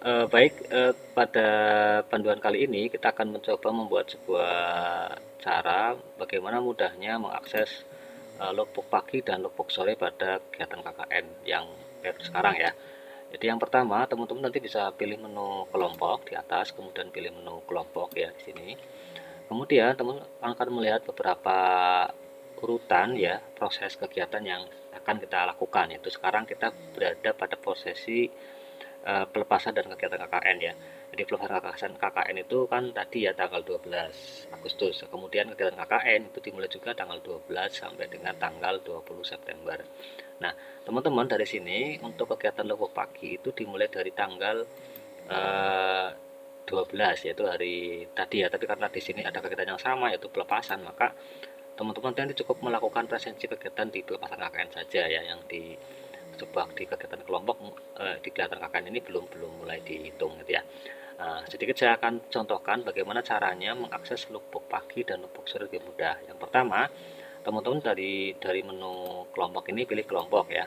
Baik, pada panduan kali ini kita akan mencoba membuat sebuah cara bagaimana mudahnya mengakses logbook pagi dan logbook sore pada kegiatan KKN yang sekarang ya. Jadi yang pertama, teman-teman nanti bisa pilih menu kelompok di atas, kemudian pilih menu kelompok ya di sini. Kemudian teman akan melihat beberapa urutan ya proses kegiatan yang akan kita lakukan. Yaitu sekarang kita berada pada prosesi pelepasan dan kegiatan KKN ya. Jadi pelepasan KKN itu kan tadi ya tanggal 12 Agustus. Kemudian kegiatan KKN itu dimulai juga tanggal 12 sampai dengan tanggal 20 September. Nah, teman-teman dari sini untuk kegiatan logbook pagi itu dimulai dari tanggal eh, 12 yaitu hari tadi ya. Tapi karena di sini ada kegiatan yang sama yaitu pelepasan, maka teman-teman nanti cukup melakukan presensi kegiatan di pelepasan KKN saja ya, yang di sebab di kegiatan kelompok di kegiatan KKN ini belum belum mulai dihitung gitu ya. Sedikit saya akan contohkan bagaimana caranya mengakses logbook pagi dan logbook sore lebih mudah. Yang pertama, teman-teman dari menu kelompok ini pilih kelompok ya.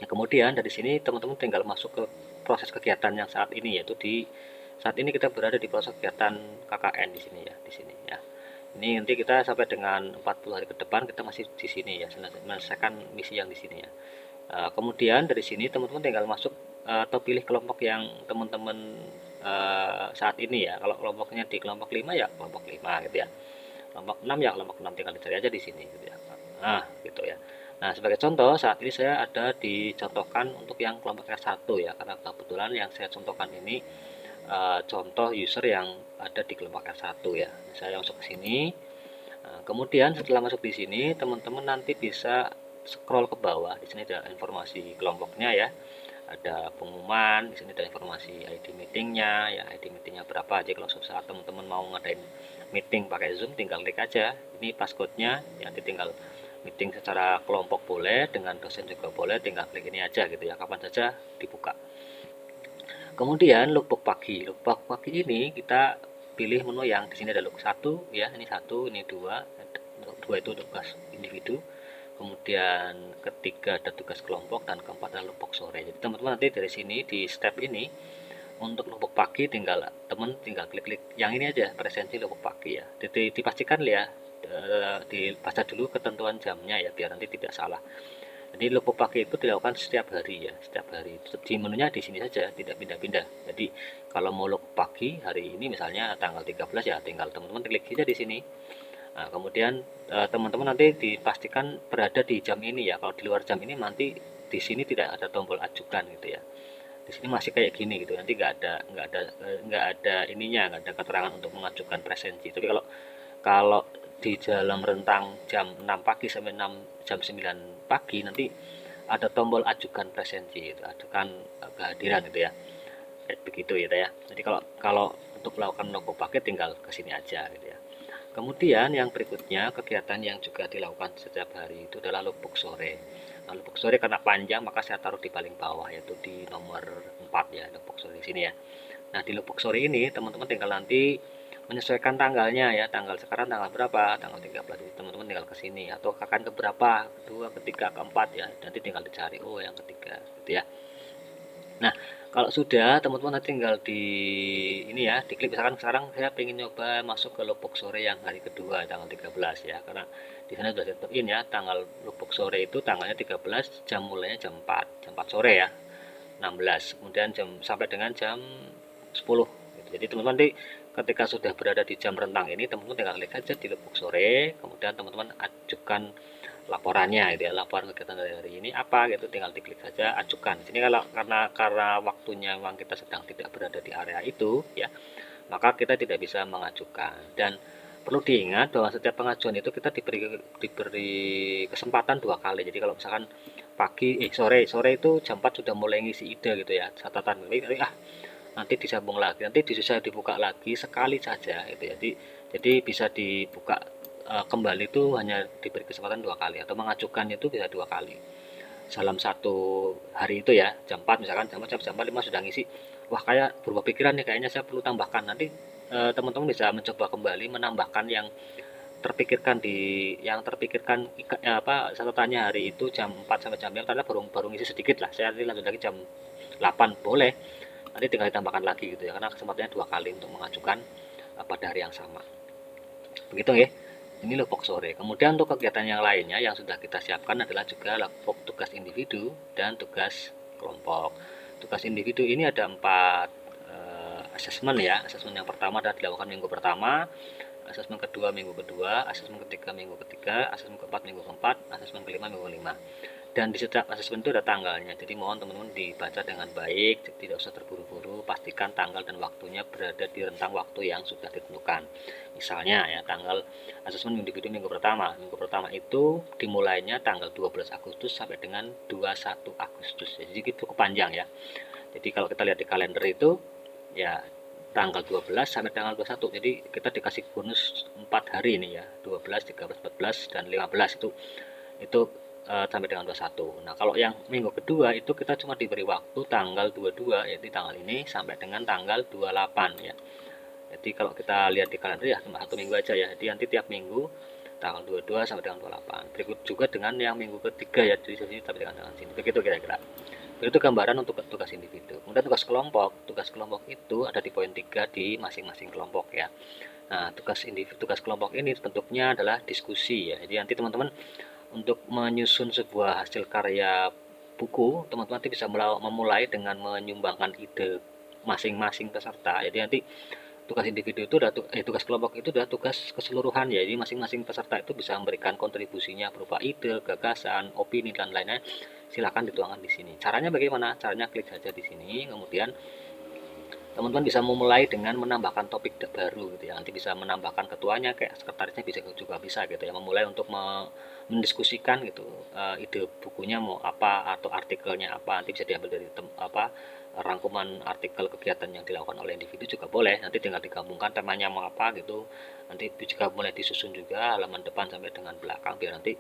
Nah, kemudian dari sini teman-teman tinggal masuk ke proses kegiatan yang saat ini, yaitu di saat ini kita berada di proses kegiatan KKN di sini ya, di sini ya. Ini nanti kita sampai dengan 40 hari ke depan kita masih di sini ya, menyelesaikan misi yang di sini ya. Kemudian dari sini teman-teman tinggal masuk atau pilih kelompok yang teman-teman saat ini ya. Kalau kelompoknya di kelompok 5 ya kelompok 5 gitu ya. Kelompok 6 ya kelompok 6, tinggal dicari aja di sini gitu ya. Nah, gitu ya. Nah, sebagai contoh saat ini saya ada dicontohkan untuk yang kelompok R1 ya, karena kebetulan yang saya contohkan ini contoh user yang ada di kelompok R1 ya. Saya masuk ke sini. Nah, kemudian setelah masuk di sini, teman-teman nanti bisa scroll ke bawah. Di sini ada informasi kelompoknya ya. Ada pengumuman, di sini ada informasi ID meetingnya, ya ID meetingnya berapa aja. Kalau suatu saat teman-teman mau ngadain meeting pakai Zoom, tinggal klik aja. Ini passcode-nya, ya nanti tinggal meeting secara kelompok boleh, dengan dosen juga boleh, tinggal klik ini aja gitu ya. Kapan saja dibuka. Kemudian logbook pagi. Logbook pagi ini kita pilih menu yang di sini ada log 1 ya, ini 1, ini 2. 2 itu tugas individu. Kemudian ketiga ada tugas kelompok dan keempat adalah logbook sore. Jadi teman-teman nanti dari sini di step ini untuk logbook pagi tinggal klik-klik yang ini aja, presensi logbook pagi ya. Jadi dipastikan ya dibaca dulu ketentuan jamnya ya biar nanti tidak salah. Jadi logbook pagi itu dilakukan setiap hari ya, setiap hari. Di menunya di sini saja, tidak pindah-pindah. Jadi kalau mau logbook pagi hari ini misalnya tanggal 13 ya, tinggal teman-teman klik saja di sini. Nah, kemudian teman-teman nanti dipastikan berada di jam ini ya. Kalau di luar jam ini nanti di sini tidak ada tombol ajukan gitu ya. Di sini masih kayak gini gitu. Nanti nggak ada ininya, nggak ada keterangan untuk mengajukan presensi. Tapi kalau kalau di dalam rentang jam 6 pagi sampai jam 9 pagi nanti ada tombol ajukan presensi itu, ajukan kehadiran gitu ya. Kayak begitu gitu ya. Jadi kalau kalau untuk melakukan logbook paket tinggal ke sini aja gitu ya. Kemudian yang berikutnya kegiatan yang juga dilakukan setiap hari itu adalah logbook sore. Nah, logbook sore karena panjang maka saya taruh di paling bawah yaitu di nomor 4 ya, logbook sore di sini ya. Nah, di logbook sore ini teman-teman tinggal nanti menyesuaikan tanggalnya ya, tanggal sekarang tanggal berapa, tanggal 13. Jadi teman-teman tinggal ke sini atau akan ke berapa, kedua, ketiga, keempat ya, nanti tinggal dicari oh yang ketiga gitu ya. Nah, kalau sudah teman-teman nanti tinggal di ini ya, diklik misalkan sekarang saya pengen nyoba masuk ke logbook sore yang hari kedua tanggal 13 ya, karena di sana sudah ditentuin ya tanggal logbook sore itu tanggalnya 13, jam mulainya jam 4 sore ya, 16, kemudian jam sampai dengan jam 10 gitu. Jadi teman-teman nanti ketika sudah berada di jam rentang ini teman-teman tinggal klik aja di logbook sore, kemudian teman-teman ajukan laporannya gitu ya, laporan kegiatan dari hari ini apa gitu, tinggal diklik saja ajukan. Di sini kalau karena waktunya memang kita sedang tidak berada di area itu ya, maka kita tidak bisa mengajukan. Dan perlu diingat bahwa setiap pengajuan itu kita diberi kesempatan 2 kali. Jadi kalau misalkan sore itu jam 4 sudah mulai ngisi ide gitu ya, catatan nanti disambung lagi, nanti bisa dibuka lagi sekali saja gitu ya. Jadi bisa dibuka kembali itu hanya diberi kesempatan 2 kali atau mengajukan itu bisa 2 kali dalam satu hari itu ya. Jam 4 misalkan jam 4 5 sudah ngisi, wah kayak berubah pikiran nih, kayaknya saya perlu tambahkan, nanti teman-teman bisa mencoba kembali menambahkan yang terpikirkan catatannya hari itu jam 4 sampai jam 5 ternyata baru baru ngisi sedikit lah, saya nanti lanjut lagi jam 8 boleh. nanti tinggal ditambahkan lagi gitu ya, karena kesempatannya 2 kali untuk mengajukan pada hari yang sama. Begitu ya. Ini logbook sore. Kemudian untuk kegiatan yang lainnya yang sudah kita siapkan adalah juga logbook tugas individu dan tugas kelompok. Tugas individu ini ada 4 asesmen ya. Asesmen yang pertama adalah dilakukan minggu pertama, asesmen kedua minggu kedua, asesmen ketiga minggu ketiga, asesmen keempat minggu keempat, asesmen kelima minggu kelima. Dan di setiap asesmen itu ada tanggalnya, jadi mohon teman-teman dibaca dengan baik, tidak usah terburu-buru, pastikan tanggal dan waktunya berada di rentang waktu yang sudah ditentukan. Misalnya ya, tanggal asesmen individu minggu pertama itu dimulainya tanggal 12 Agustus sampai dengan 21 Agustus, jadi cukup panjang ya. Jadi kalau kita lihat di kalender itu ya tanggal 12 sampai tanggal 21, jadi kita dikasih bonus 4 hari ini ya, 12, 13, 14, dan 15 itu sampai dengan 21. Nah, kalau yang minggu kedua itu kita cuma diberi waktu tanggal 22, yaitu tanggal ini sampai dengan tanggal 28 ya. Jadi kalau kita lihat di kalender ya cuma 1 minggu aja ya. Jadi nanti tiap minggu tanggal 22 sampai dengan 28. Berikut juga dengan yang minggu ketiga ya, di sini sampai dengan sini. Begitu kira-kira. Begitu gambaran untuk tugas individu. Kemudian tugas kelompok itu ada di poin 3 di masing-masing kelompok ya. Nah, tugas kelompok ini bentuknya adalah diskusi ya. Jadi nanti teman-teman untuk menyusun sebuah hasil karya buku, teman-teman nanti bisa memulai dengan menyumbangkan ide masing-masing peserta. Jadi nanti tugas individu itu tugas kelompok itu adalah tugas keseluruhan ya. Jadi masing-masing peserta itu bisa memberikan kontribusinya berupa ide, gagasan, opini dan lainnya. Silakan dituangkan di sini. Caranya bagaimana? Caranya klik saja di sini, kemudian teman-teman bisa memulai dengan menambahkan topik baru gitu ya. Nanti bisa menambahkan ketuanya, kayak sekretarisnya juga bisa gitu ya, memulai untuk mendiskusikan gitu ide bukunya mau apa atau artikelnya apa. Nanti bisa diambil dari rangkuman artikel kegiatan yang dilakukan oleh individu juga boleh. Nanti tinggal digabungkan temanya mau apa gitu. Nanti juga mulai disusun juga halaman depan sampai dengan belakang, biar nanti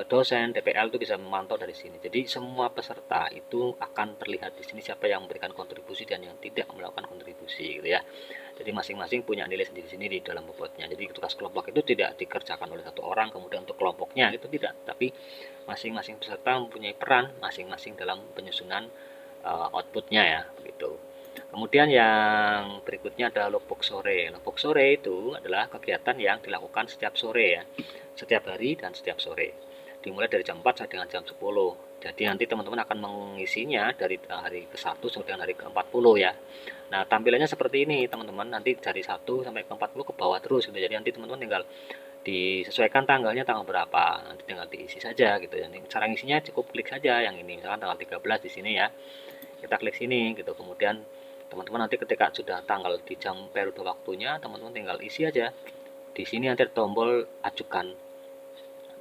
dosen TPL itu bisa memantau dari sini. Jadi semua peserta itu akan terlihat di sini siapa yang memberikan kontribusi dan yang tidak melakukan kontribusi gitu ya. Jadi masing-masing punya nilai sendiri-sendiri di dalam bobotnya. Jadi tugas kelompok itu tidak dikerjakan oleh satu orang kemudian untuk kelompoknya itu tidak, tapi masing-masing peserta mempunyai peran masing-masing dalam penyusunan outputnya ya gitu. Kemudian yang berikutnya adalah logbook sore. Logbook sore itu adalah kegiatan yang dilakukan setiap sore ya, setiap hari dan setiap sore. Dimulai dari jam 4 sampai dengan jam 10. Jadi nanti teman-teman akan mengisinya dari hari ke-1 sampai dengan hari ke-40 ya. Nah, tampilannya seperti ini teman-teman. Nanti dari 1 sampai ke-40 ke bawah terus gitu. Jadi nanti teman-teman tinggal disesuaikan tanggalnya tanggal berapa. Nanti tinggal diisi saja gitu ya. Cara ngisinya cukup klik saja yang ini. Misalkan tanggal 13 di sini ya. Kita klik sini gitu. Kemudian teman-teman nanti ketika sudah tanggal di jam periode waktunya, teman-teman tinggal isi aja. Di sini nanti ada tombol ajukan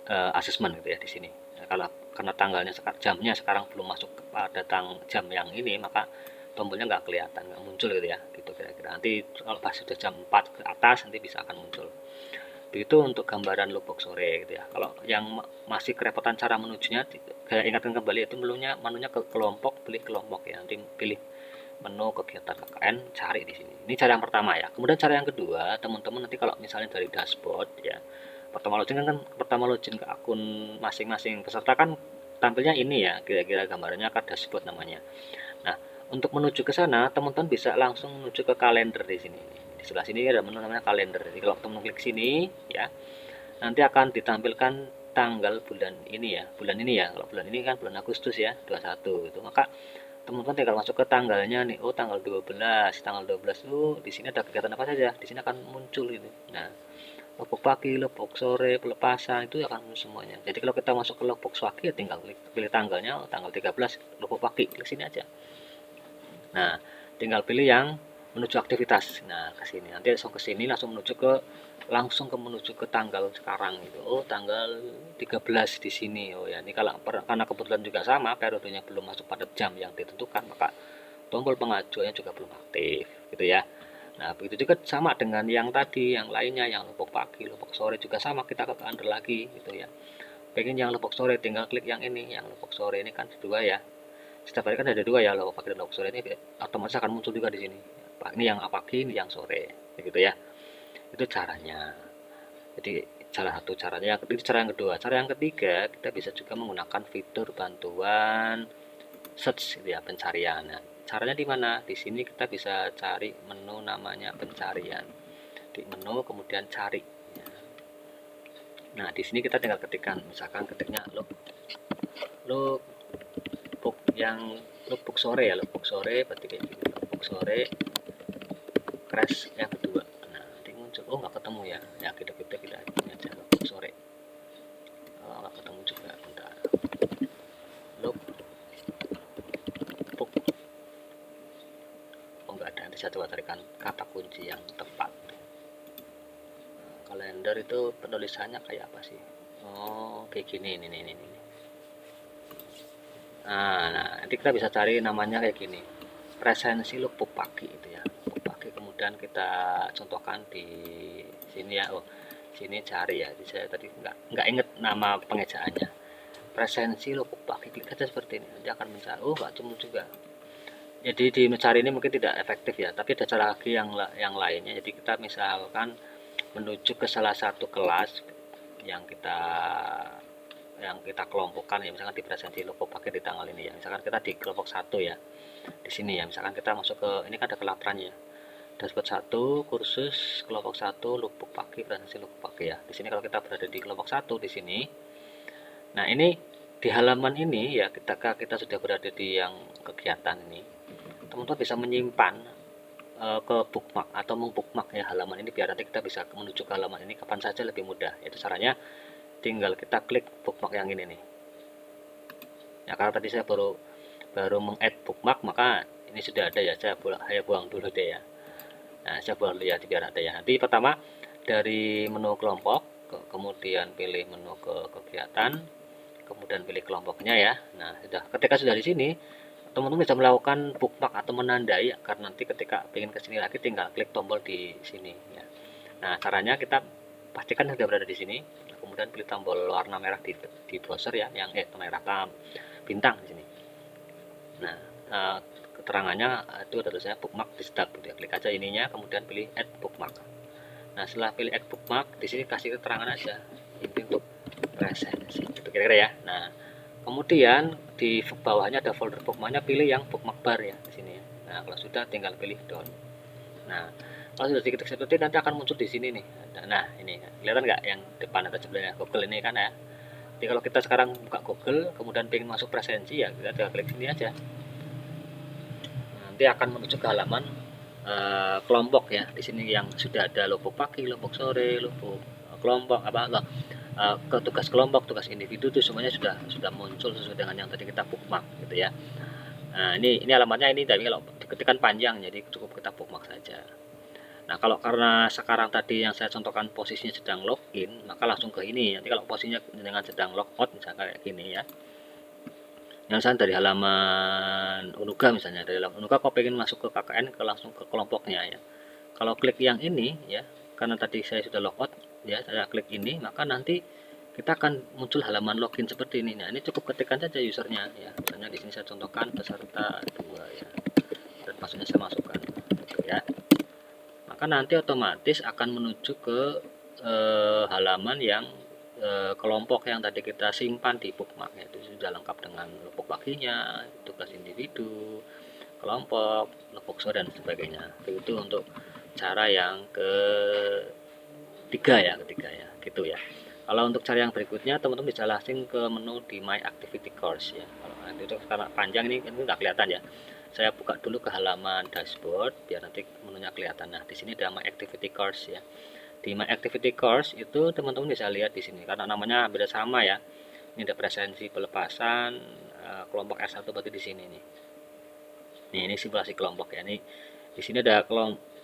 asesmen gitu ya di sini. Nah, karena tanggalnya jamnya sekarang belum masuk kepada jam yang ini, maka tombolnya nggak kelihatan, nggak muncul gitu ya, gitu kira-kira. Nanti kalau pas sudah jam 4 ke atas nanti bisa akan muncul. Begitu untuk gambaran logbook sore gitu ya. Kalau yang masih kerepotan cara menujunya, saya ingatkan kembali itu menunya ke kelompok, pilih kelompok ya. Nanti pilih menu kegiatan KKN, cari di sini. Ini cara yang pertama ya. Kemudian cara yang kedua, teman-teman nanti kalau misalnya dari dashboard ya, pertama login ke akun masing-masing peserta kan tampilnya ini ya, kira-kira gambarnya ke dashboard namanya. Nah, untuk menuju ke sana, teman-teman bisa langsung menuju ke kalender di sini. Di sebelah sini ada menu namanya kalender. Jadi kalau teman klik sini ya, nanti akan ditampilkan tanggal bulan ini ya. Bulan ini ya. Kalau bulan ini kan bulan Agustus ya, 21 itu. Maka teman-teman tinggal masuk ke tanggalnya nih. Oh, tanggal 12. Tanggal 12 itu di sini ada kegiatan apa saja. Di sini akan muncul gitu. Nah, logbook pagi, logbook sore, pelepasan itu akan semuanya. Jadi kalau kita masuk ke logbook pagi ya tinggal pilih tanggalnya, tanggal 13 logbook pagi, klik sini aja. Nah, tinggal pilih yang menuju aktivitas. Nah, ke sini. Nanti langsung ke sini langsung menuju ke tanggal sekarang itu. Oh, tanggal 13 di sini. Oh ya, ini karena kebetulan juga sama periodenya belum masuk pada jam yang ditentukan, maka tombol pengajuannya juga belum aktif gitu ya. Nah, begitu juga sama dengan yang tadi, yang lainnya, yang logbook pagi, logbook sore juga sama, kita ke under lagi gitu ya. Pengen yang logbook sore, tinggal klik yang ini, yang logbook sore ini kan dua ya. Setiap hari kan ada dua ya, logbook pagi dan logbook sore ini otomatis akan muncul juga di sini. Ini yang pagi, ini yang sore, gitu ya. Itu caranya. Jadi salah satu caranya, itu cara yang kedua. Cara yang ketiga, kita bisa juga menggunakan fitur bantuan search gitu ya, pencarian. Nah, caranya di mana? Di sini kita bisa cari menu namanya pencarian. Di menu kemudian cari. Nah, di sini kita tinggal ketikkan, misalkan ketiknya lookbook yang lookbook sore ya, lookbook sore berarti kayak gini, lookbook sore crash yang kedua. Nah, nanti muncul, oh nggak ketemu ya, ya kita ini aja lookbook sore. Oh, nggak ketemu juga, bentar. Lookbook, oh nggak ada. Nanti saya coba carikan kata kunci yang tepat. Kalender itu penulisannya kayak apa sih? Oh, kayak gini, ini. Nah, nanti kita bisa cari namanya kayak gini. Presensi lookbook pagi itu ya. Lookbook pagi kemudian kita contohkan di sini ya. Oh, sini cari ya. Jadi saya tadi nggak inget nama pengejaannya. Presensi lookbook pagi, klik aja seperti ini. Nanti akan mencari. Oh, nggak cuma juga. Jadi di mencari ini mungkin tidak efektif ya, tapi ada cara lagi yang lainnya. Jadi kita misalkan menuju ke salah satu kelas yang kita kelompokkan ya, misalkan di presensi lookbook pagi di tanggal ini ya, misalkan kita di kelompok 1 ya, di sini ya, misalkan kita masuk ke ini kan ada kelaparannya, dashboard 1 kursus kelompok 1 lookbook pagi presensi lookbook pagi ya. Di sini kalau kita berada di kelompok 1 di sini, nah ini di halaman ini ya, kita sudah berada di yang kegiatan ini, teman-teman bisa menyimpan ke bookmark atau mengbookmark ya halaman ini, biar nanti kita bisa menuju ke halaman ini kapan saja lebih mudah. Itu caranya tinggal kita klik bookmark yang ini nih ya, karena tadi saya baru meng-add bookmark, maka ini sudah ada ya, saya buang dulu deh ya. Nah, saya buang dulu ya biar ada ya. Nanti pertama dari menu kelompok, kemudian pilih menu ke kegiatan, kemudian pilih kelompoknya ya. Nah, ketika sudah di sini, teman-teman bisa melakukan bookmark atau menandai, karena nanti ketika ingin ke sini lagi tinggal klik tombol di sini ya. Nah, caranya kita pastikan sudah berada di sini, kemudian pilih tombol warna merah di browser ya, yang merah bintang di sini. Nah, keterangannya itu ada tulisannya bookmark di start gitu ya. Klik aja ininya, kemudian pilih add bookmark. Nah, setelah pilih add bookmark, di sini kasih keterangan aja ini untuk presensi gitu kira-kira ya. Nah, kemudian di bawahnya ada folder bookmarknya, pilih yang bookmark bar ya di sini ya. Nah, kalau sudah tinggal pilih down. Nah, kalau sudah diketik seperti nanti akan muncul di sini nih. Nah, ini kelihatan nggak yang depan atau sebenarnya Google ini kan ya. Jadi kalau kita sekarang buka Google, kemudian pengen masuk presensi ya, kita tinggal klik sini aja. Nanti akan menuju ke halaman kelompok ya. Di sini yang sudah ada logo pagi, logo sore, logo kelompok ke tugas kelompok, tugas individu itu semuanya sudah muncul sesuai dengan yang tadi kita bookmark gitu ya. Nah, ini alamatnya ini, tapi kalau diketikkan panjang jadi cukup kita bookmark saja. Nah, kalau karena sekarang tadi yang saya contohkan posisinya sedang login, maka langsung ke ini. Nanti kalau posisinya dengan sedang logout misalnya kayak gini ya. Yang saya dari halaman Unuga misalnya, dari halaman Unuga kok pengen masuk ke KKN, langsung ke kelompoknya ya. Kalau klik yang ini ya, karena tadi saya sudah logout ya, saya klik ini, maka nanti kita akan muncul halaman login seperti ini. Nah, ini cukup ketikkan saja usernya ya. Misalnya di sini saya contohkan peserta 2 ya. Dan passwordnya saya masukkan gitu ya. Maka nanti otomatis akan menuju ke halaman yang kelompok yang tadi kita simpan di bookmark, itu sudah lengkap dengan logbok paginya, tugas individu, kelompok, logbok sore dan sebagainya. Begitu untuk cara yang ketiga ya, gitu ya. Kalau untuk cara yang berikutnya, teman-teman bisa langsung ke menu di My Activity Course ya. Kalau nanti itu karena panjang ini nggak kelihatan ya. Saya buka dulu ke halaman dashboard biar nanti menunya kelihatan. Nah, di sini ada My Activity Course ya. Di My Activity Course itu teman-teman bisa lihat di sini karena namanya hampir sama ya. Ini ada presensi pelepasan kelompok S1 berarti di sini nih. Nih, ini simulasi kelompok ya. Ini di sini ada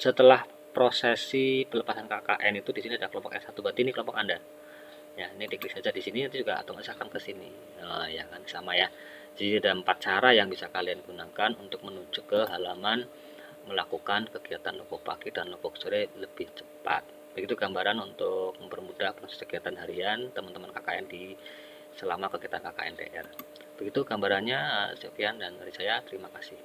setelah prosesi pelepasan KKN itu di sini ada kelompok S1 berarti ini kelompok Anda. Ya, ini diklik saja di sini, nanti juga otomatis akan ke sini. Nah, ya kan sama ya. Jadi ada 4 cara yang bisa kalian gunakan untuk menuju ke halaman melakukan kegiatan logbok pagi dan logbok sore lebih cepat. Begitu gambaran untuk mempermudah proses kegiatan harian teman-teman KKN selama kegiatan KKN DR. Begitu gambarannya, sekian dan dari saya, terima kasih.